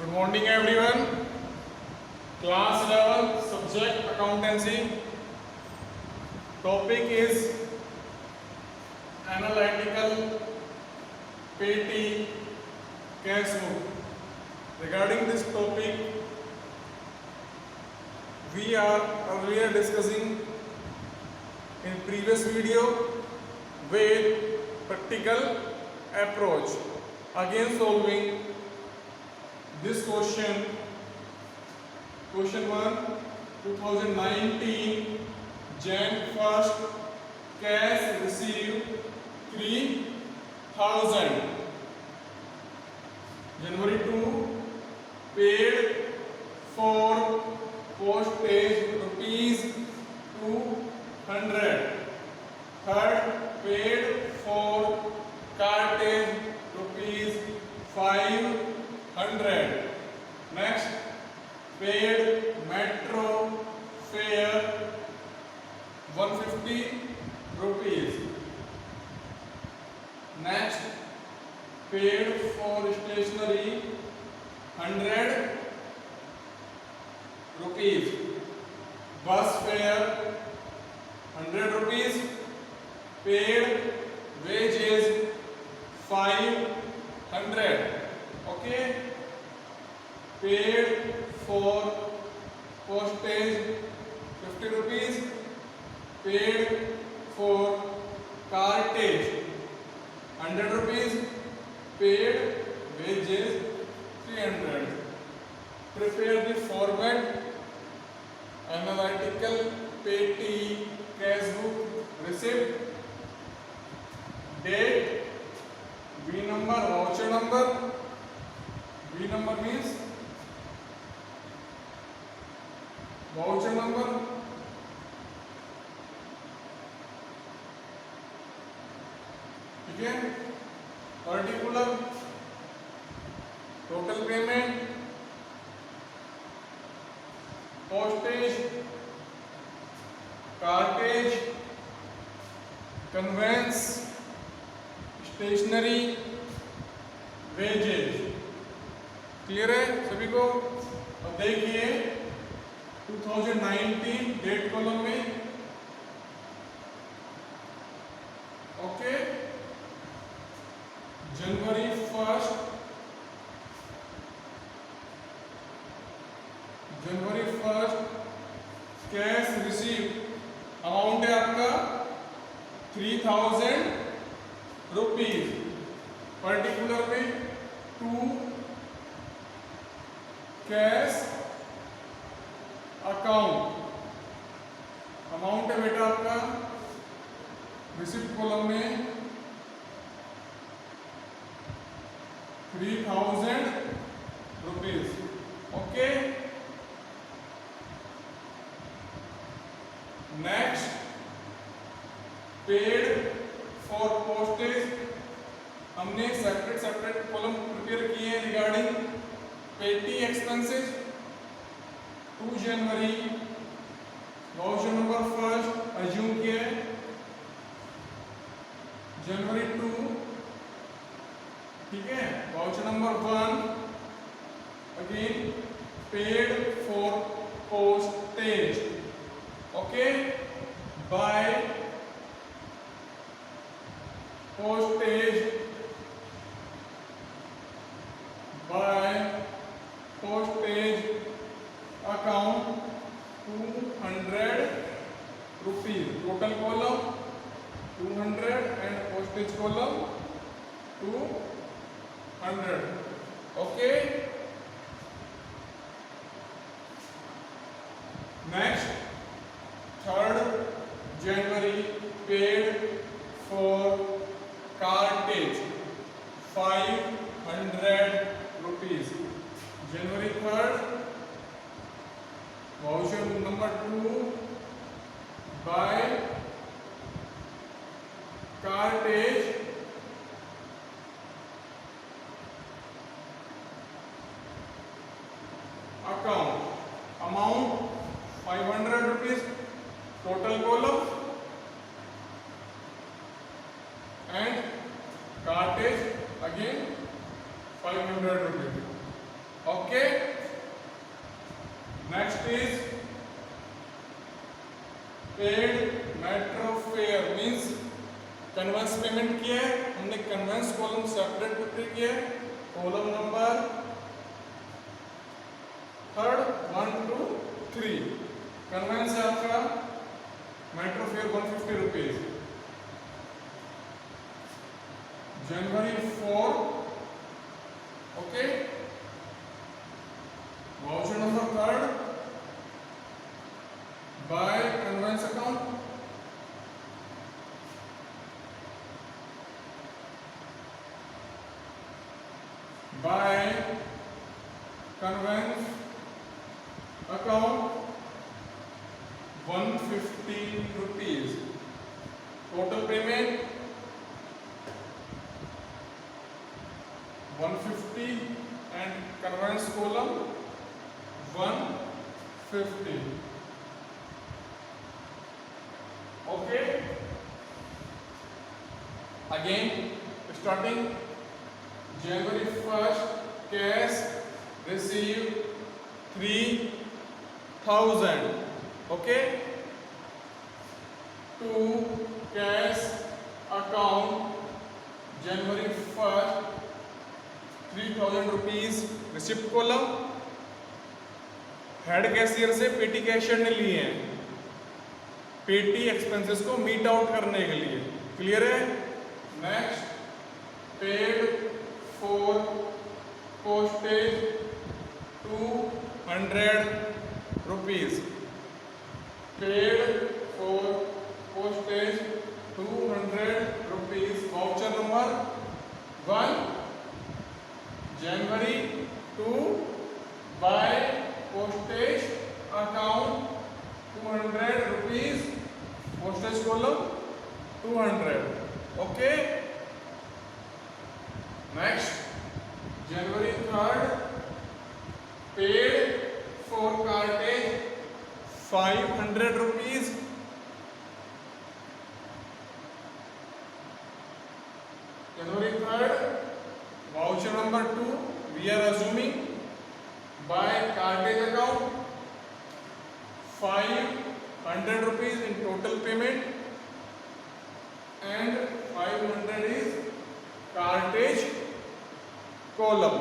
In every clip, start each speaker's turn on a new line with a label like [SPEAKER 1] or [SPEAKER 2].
[SPEAKER 1] Good morning everyone. Class 11 subject accountancy. Topic is analytical petty cash flow. Regarding this topic, we are earlier discussing in previous video with practical approach. Again solving this question 1 2019 Jan 1st cash received 3000, January 2 paid for postage rupees 200, third paid for cartage rupees 500, next paid metro fare 150 rupees, next paid for stationery 100 rupees, bus fare 100 rupees, paid wages 500. Okay, paid for postage 50 rupees, paid for cartage 100 rupees, paid wages 300. Prepare the format analytical petty cash book receipt, date, B number, voucher number. B number means voucher number, ठीक है, particular, total payment, postage, cartage, conveyance, stationery, wages. Clear है सभी को? अब देखिए 2019 date column में, okay, जनवरी 1st cash receive amount है आपका 3000 रुपीज, पर्टिकुलर में 2 कैश अकाउंट, अमाउंट है बेटा आपका रिसिप्ट कॉलम में 3000 rupees. Okay, next paid for postage. हमने सेपरेट कॉलम प्रिपेयर किए हैं रिगार्डिंग पेटी एक्सपेंसेस. 2 जनवरी वाउचर नंबर 1st अज्यूम किया है, जनवरी 2, ठीक है, voucher number 1 again paid for postage, okay, by postage account 200 rupees, total column 200 and postage column 200. okay, next 3rd January paid for cartage 500 rupees, January 3rd voucher number 2 by cartage account, amount 500 rupees, total column and cartage again 500 rupees. Okay. Next is paid metro fare means conveyance payment किया है हमने, conveyance column separate prepare किया है, column number third 1 to 3 conveyance है आपका metro fare 150 rupees. जनवरी 4 okay, voucher number third by conveyance account, by conveyance account 150 rupees, total payment 150 and conveyance column 150. Okay, again starting January 1st, cash received 3000. Okay. To cash account January 1st 3000 rupees receipt column, head cashier से पेटी cashier ने लिए हैं पेटी expenses को meet out करने के लिए। क्लियर है? Next paid for postage 200 rupees, paid for postage 200 rupees. Voucher number 1 जनवरी 2 by postage account 200 rupees, postage column 200। Okay, next जनवरी 3rd paid for cartage 500 rupees, जनवरी 3rd voucher number 2 we are assuming by cartage account 500 rupees in total payment and 500 is cartage column.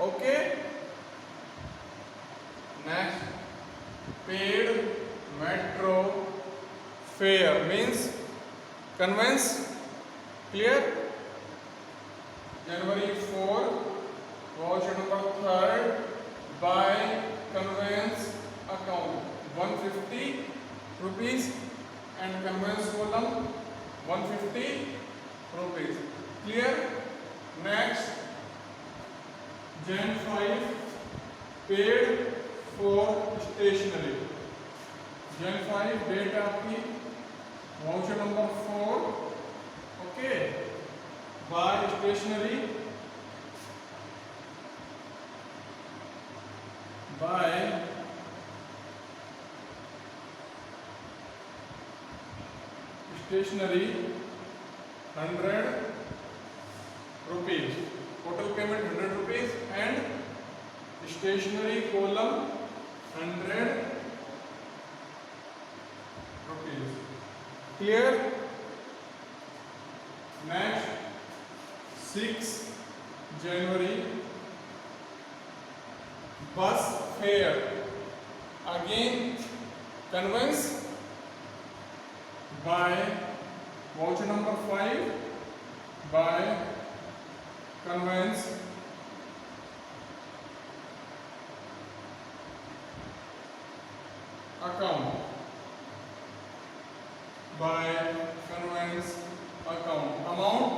[SPEAKER 1] Okay, next paid metro fare means conveyance. Clear? जनवरी 4 voucher number 3rd by conveyance account 150 rupees and conveyance column 150 rupees. Clear? Next Jan 5 paid for stationery, Jan 5 date आपकी voucher number 4 okay by stationery by stationery 100 rupees, total payment 100 rupees and stationery column 100 rupees. Clear? Next 6 January bus fare, again conveyance by voucher number 5 by conveyance account by conveyance account, amount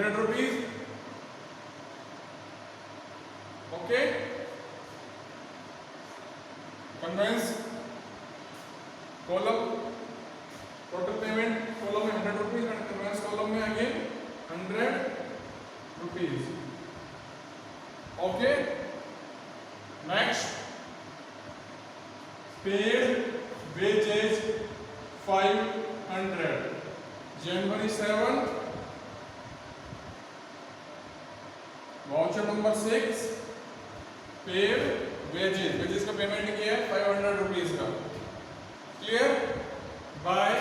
[SPEAKER 1] 100 rupees. Okay, conveyance column total payment column में 100 rupees and conveyance column में again 100 rupees. Okay, next paid wages 500 जनवरी 7 voucher number 6 paid wages, wages का payment किया है 500 rupees का। Clear? By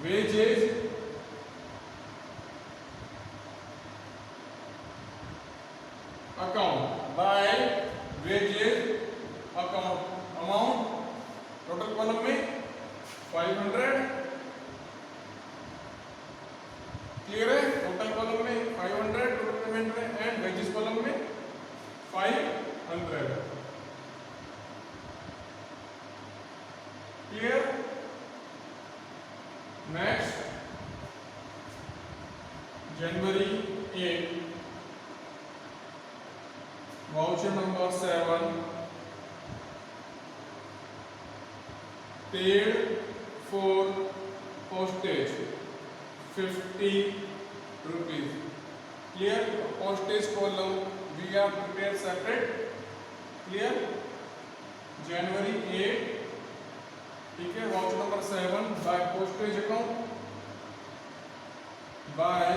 [SPEAKER 1] wages account, by wages account, amount total column में 500। Clear है? Total column में 500 टोटल पेमेंट में, एंड वेजेस कॉलम में 500। क्लियर? नेक्स्ट, जनवरी 8, voucher number 7, paid for postage 50 rupees. Clear? Postage column we are prepared separate. Clear? January 8, ठीक है। Voucher number 7, by postage account, by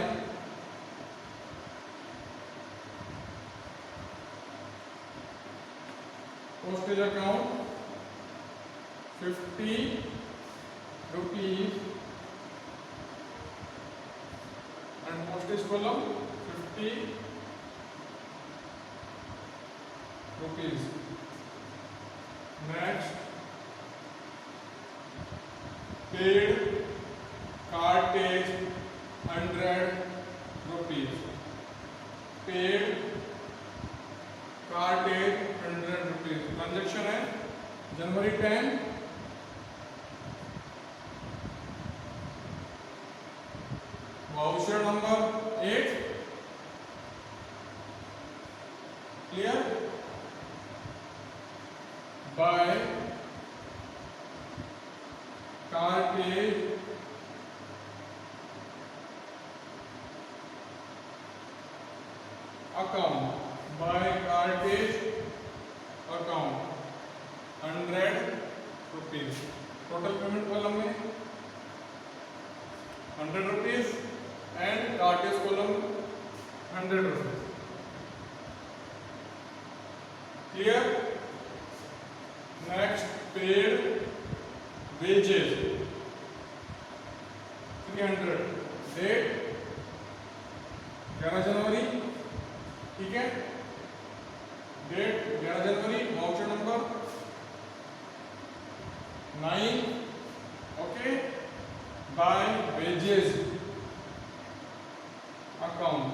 [SPEAKER 1] postage account 50 rupees, and postage column 50 rupees. Next, paid cartage 100 rupees. Paid cartage 100 rupees. Transaction है जनवरी 10, voucher number 8। Clear? By cartage account, by cartage account 100 rupees। Total payment column में 100 rupees and cartage column 100 rupees. Clear? Next, paid wages 300, date 11 जनवरी, ठीक है। Date 11 जनवरी, voucher number 9, okay. By wages account,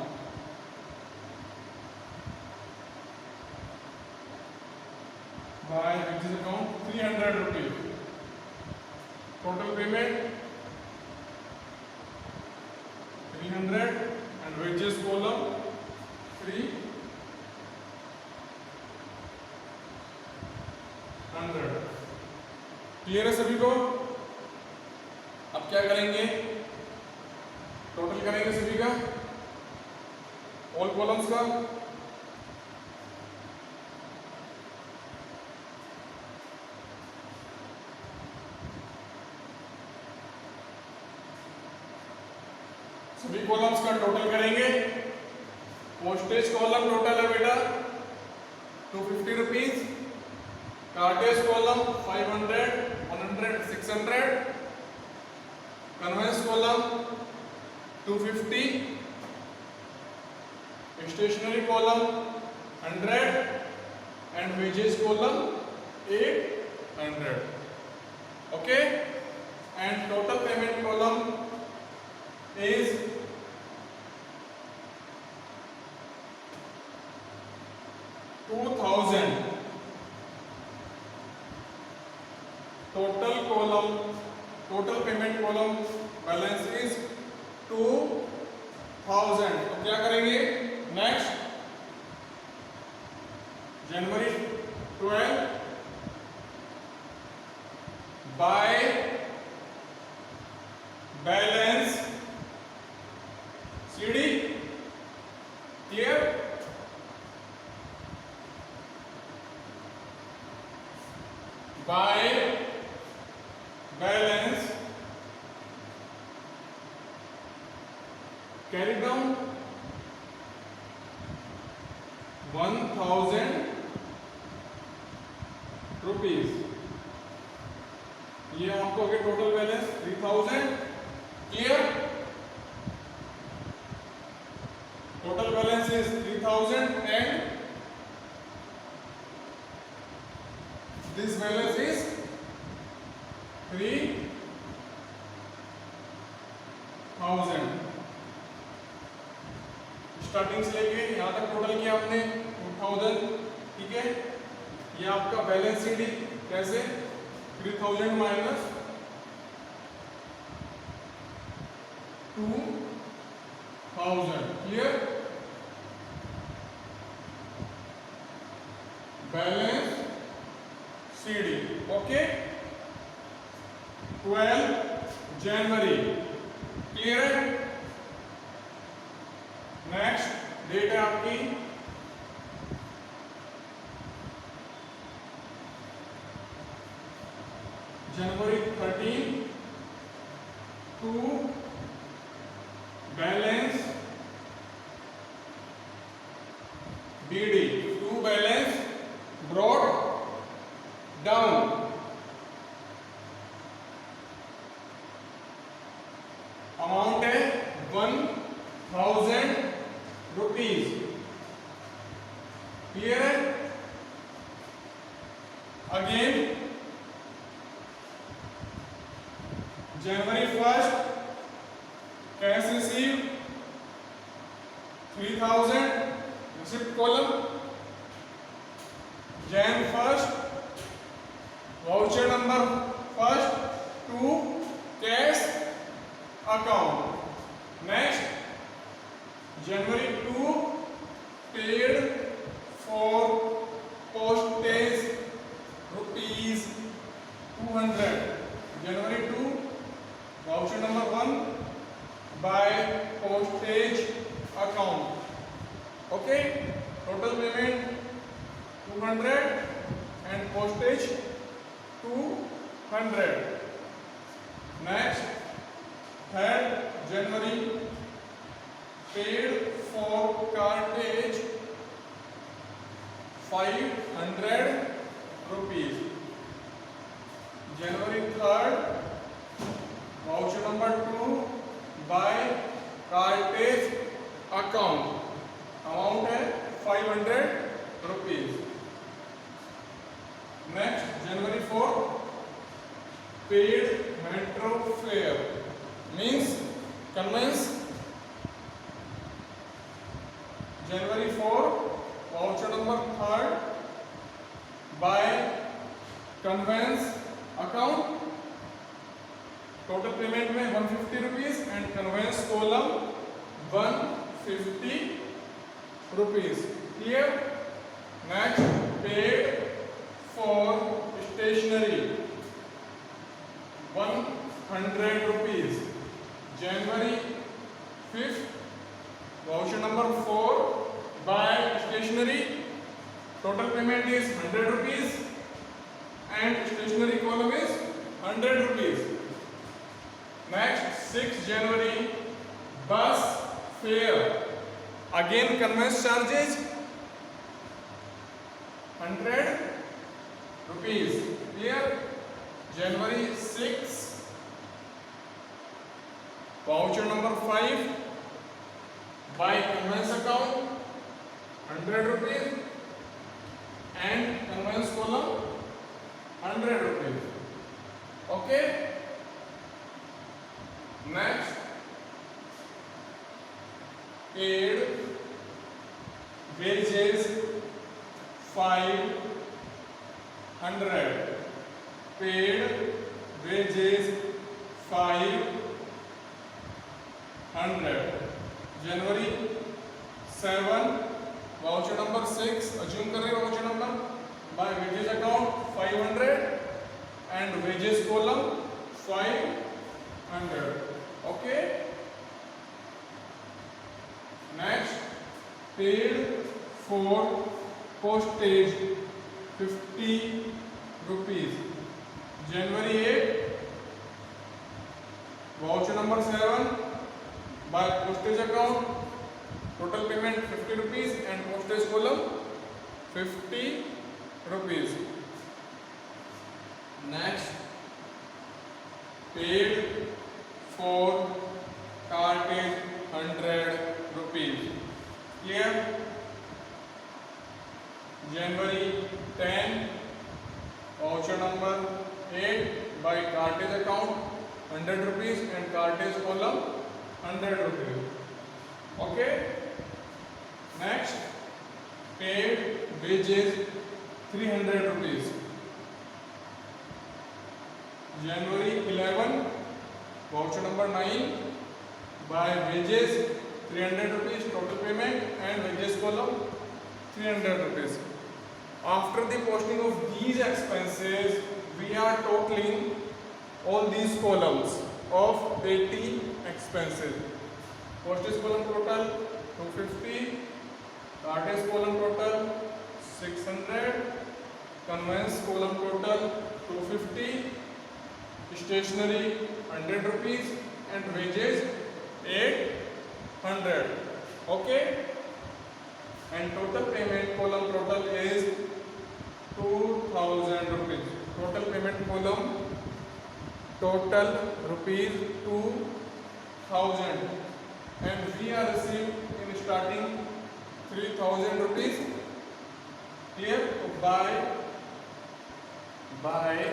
[SPEAKER 1] by wages account 300 rupees. Total payment 300 and wages column 300। Clear है सभी को? अब क्या करेंगे? टोटल करेंगे सभी का, ऑल कॉलम्स का। सभी कॉलम्स का टोटल करेंगे। पोस्टेज कॉलम टोटल है बेटा 250 rupees, cartage column 500, 100, 600, conveyance column 250, stationery column 100 and wages column 800। Okay, and total payment column is 2000। total column, total payment column balance is 2000। तो क्या करेंगे? Next, January 12 by balance CD. Clear? By balance carry down 1000 rupees. ये आपको हो गया total balance 3000। Clear? Total balance is 3000 and this balance is 3000। Starting से लेके यहां तक टोटल किया आपने 2000। ठीक है, ये आपका बैलेंस शीट कैसे 3000 minus 2000। Clear? Balance CD. Okay, 12 जनवरी। क्लियर है? नेक्स्ट डेट है आपकी जनवरी 13 to balance BD, to balance brought down. Amount है 1000 रुपीज। क्लियर है? अगेन जनवरी 1 cash receive 3000 receipt column. Jan 1 voucher number 1 to cash account. Next जनवरी 2 पेड फॉर पोस्टेज रुपीज 200। जनवरी 2 voucher number 1 by postage account. Okay, total payment 200 and postage 200। Next 3rd January paid for cartage 500 rupees। January 3rd voucher number 2 by cartage account, amount है 500 rupees। Next January 4th paid metro fare means conveyance। January 4 voucher number 3rd by conveyance account। Total payment में 150 rupees and conveyance column 150 rupees. Clear? Next paid for stationery 100 rupees. जनवरी 5th voucher number 4 by stationery, total payment is 100 rupees and stationery column is 100 rupees। Next 6th January bus fare, again conveyance charges 100 rupees। Clear? January 6 voucher number 5 by conveyance account 100 rupees and conveyance column 100 rupees। Okay, next paid wages 500, paid wages 500। जनवरी 7 voucher number 6 assume कर रहे हैं voucher number by wages account 500 and wages column 500। Okay, next paid for postage 50 rupees. January 8 voucher number 7 by postage account total payment 50 rupees and postage column 50 rupees. Next, paid for cartage 100 rupees. Clear? January 10, voucher number 8 by cartage account 100 rupees and cartage column 100 rupees. Okay. Next, paid wages 300 rupees. January 11, voucher number 9 by wages 300 rupees total payment and wages column 300 rupees. After the posting of these expenses, we are totaling all these columns of petty expenses. Postage column total 250, cartage column total 600, conveyance column total 250, stationery 100 rupees and wages 800. Okay, and total payment column total is 2000 rupees. Total payment column total rupees 2000, and we are received in starting 3000 rupees. Clear? By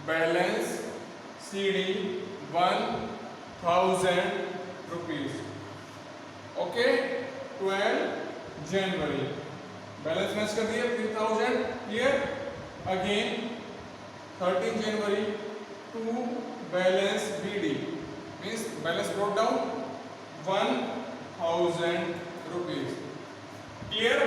[SPEAKER 1] balance CD 1000 rupees. Okay, 12 January balance match कर दिया 3000. Clear? Again 13 January to balance BD means balance brought down 1000 rupees. Clear?